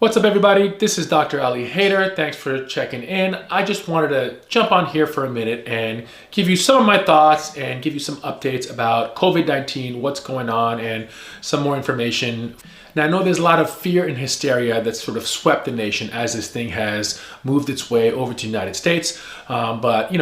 What's up everybody, this is Dr. Ali Haider. Thanks for checking in. I just wanted to jump on here for a minute and give you some of my thoughts and give you some updates about COVID-19, what's going on, and some more information. Now I know there's a lot of fear and hysteria that's sort of swept the nation as this thing has moved its way over to the United States. But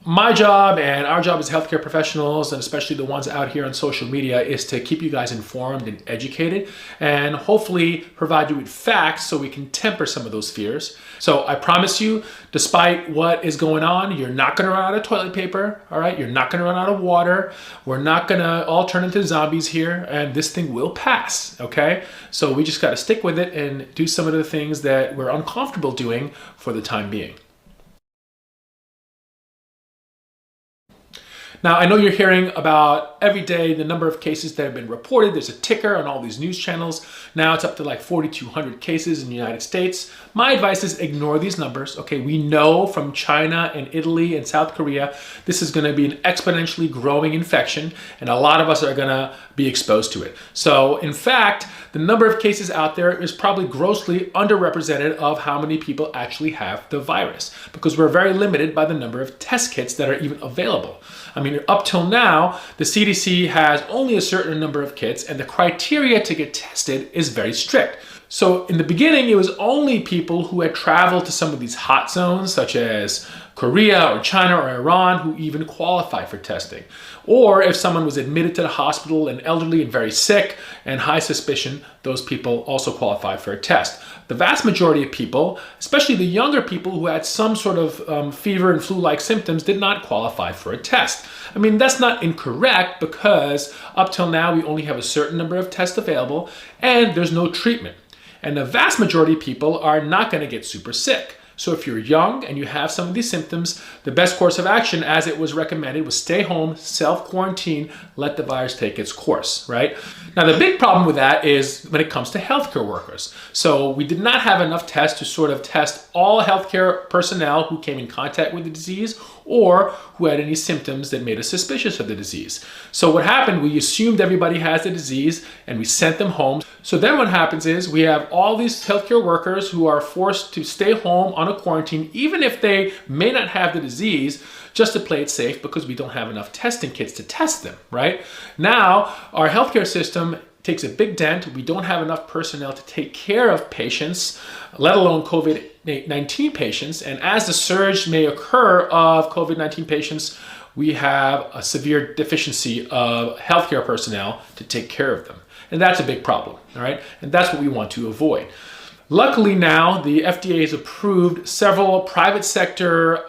my job and our job as healthcare professionals, and especially the ones out here on social media, is to keep you guys informed and educated and hopefully provide you with facts so we can temper some of those fears. So I promise you, despite what is going on, you're not going to run out of toilet paper, all right? You're not going to run out of water. We're not going to all turn into zombies here, and this thing will pass, okay? So we just got to stick with it and do some of the things that we're uncomfortable doing for the time being. Now, I know you're hearing about every day the number of cases that have been reported. There's a ticker on all these news channels. Now it's up to like 4,200 cases in the United States. My advice is ignore these numbers, okay? We know from China and Italy and South Korea, this is gonna be an exponentially growing infection, and a lot of us are gonna be exposed to it. So in fact, the number of cases out there is probably grossly underrepresented of how many people actually have the virus, because we're very limited by the number of test kits that are even available. I mean, up till now, the CDC has only a certain number of kits, and the criteria to get tested is very strict. So in the beginning, it was only people who had traveled to some of these hot zones, such as Korea or China or Iran, who even qualified for testing. Or if someone was admitted to the hospital and elderly and very sick and high suspicion, those people also qualified for a test. The vast majority of people, especially the younger people who had some sort of fever and flu-like symptoms, did not qualify for a test. I mean, that's not incorrect, because up till now we only have a certain number of tests available and there's no treatment. And the vast majority of people are not going to get super sick. So if you're young and you have some of these symptoms, the best course of action, as it was recommended, was stay home, self-quarantine, let the virus take its course, right? Now, the big problem with that is when it comes to healthcare workers. So we did not have enough tests to sort of test all healthcare personnel who came in contact with the disease or who had any symptoms that made us suspicious of the disease. So what happened, we assumed everybody has the disease and we sent them home. So then what happens is we have all these healthcare workers who are forced to stay home on a quarantine, even if they may not have the disease, just to play it safe, because we don't have enough testing kits to test them, right? Now, our healthcare system takes a big dent. We don't have enough personnel to take care of patients, let alone COVID-19 patients. And as the surge may occur of COVID-19 patients, we have a severe deficiency of healthcare personnel to take care of them. And that's a big problem, all right? And that's what we want to avoid. Luckily now, the FDA has approved several private sector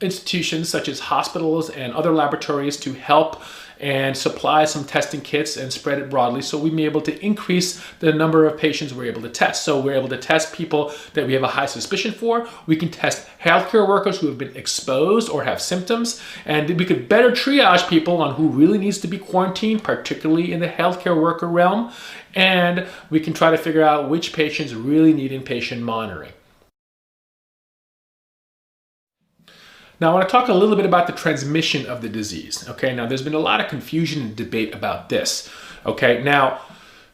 institutions, such as hospitals and other laboratories, to help and supply some testing kits and spread it broadly, so we may be able to increase the number of patients we're able to test. So we're able to test people that we have a high suspicion for. We can test healthcare workers who have been exposed or have symptoms, and we could better triage people on who really needs to be quarantined, particularly in the healthcare worker realm, and we can try to figure out which patients really need inpatient monitoring. Now, I want to talk a little bit about the transmission of the disease, okay? Now, there's been a lot of confusion and debate about this, okay? Now,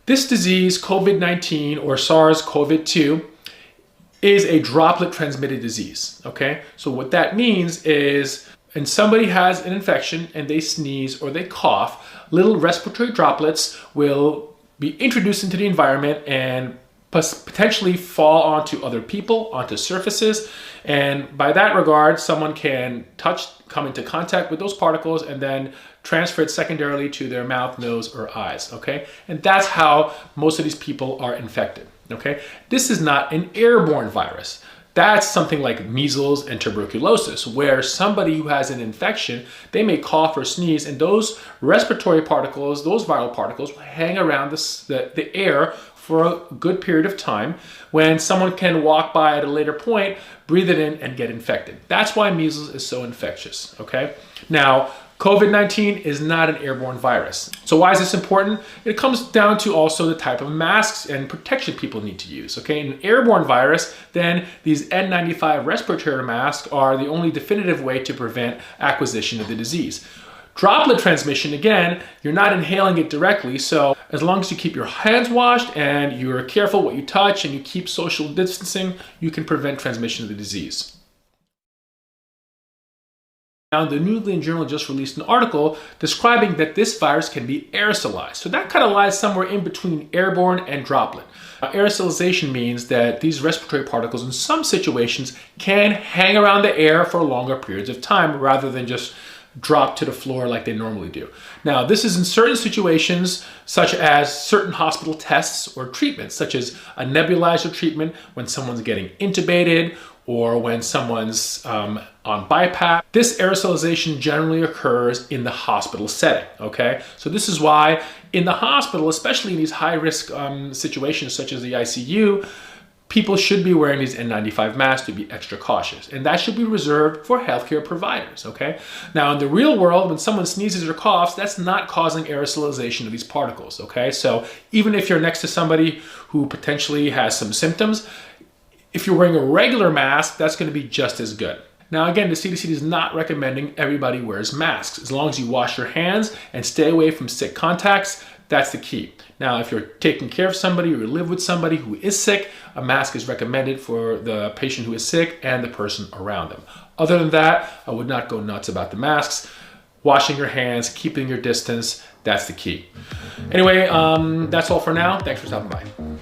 this disease, COVID-19 or SARS-CoV-2, is a droplet transmitted disease, okay? So what that means is when somebody has an infection and they sneeze or they cough, little respiratory droplets will be introduced into the environment and potentially fall onto other people, onto surfaces, and by that regard, someone can come into contact with those particles and then transfer it secondarily to their mouth, nose, or eyes, okay? And that's how most of these people are infected, okay? This is not an airborne virus. That's something like measles and tuberculosis, where somebody who has an infection, they may cough or sneeze, and those respiratory particles, those viral particles, will hang around the air for a good period of time, when someone can walk by at a later point, breathe it in, and get infected. That's why measles is so infectious, okay? Now, COVID-19 is not an airborne virus. So why is this important? It comes down to also the type of masks and protection people need to use, okay? In an airborne virus, then these N95 respiratory masks are the only definitive way to prevent acquisition of the disease. Droplet transmission, again, you're not inhaling it directly, so As long as you keep your hands washed and you're careful what you touch and you keep social distancing, you can prevent transmission of the disease. Now, the New England Journal just released an article describing that this virus can be aerosolized. So that kind of lies somewhere in between airborne and droplet. Aerosolization means that these respiratory particles in some situations can hang around the air for longer periods of time rather than just drop to the floor like they normally do. Now, this is in certain situations, such as certain hospital tests or treatments, such as a nebulizer treatment when someone's getting intubated or when someone's on BiPAP. This aerosolization generally occurs in the hospital setting, okay? So this is why in the hospital, especially in these high-risk situations such as the ICU, people should be wearing these N95 masks to be extra cautious. And that should be reserved for healthcare providers, okay? Now, in the real world, when someone sneezes or coughs, that's not causing aerosolization of these particles, okay? So even if you're next to somebody who potentially has some symptoms, if you're wearing a regular mask, that's going to be just as good. Now again, the CDC is not recommending everybody wears masks. As long as you wash your hands and stay away from sick contacts, that's the key. Now, if you're taking care of somebody or you live with somebody who is sick, a mask is recommended for the patient who is sick and the person around them. Other than that, I would not go nuts about the masks. Washing your hands, keeping your distance, that's the key. Anyway, that's all for now. Thanks for stopping by.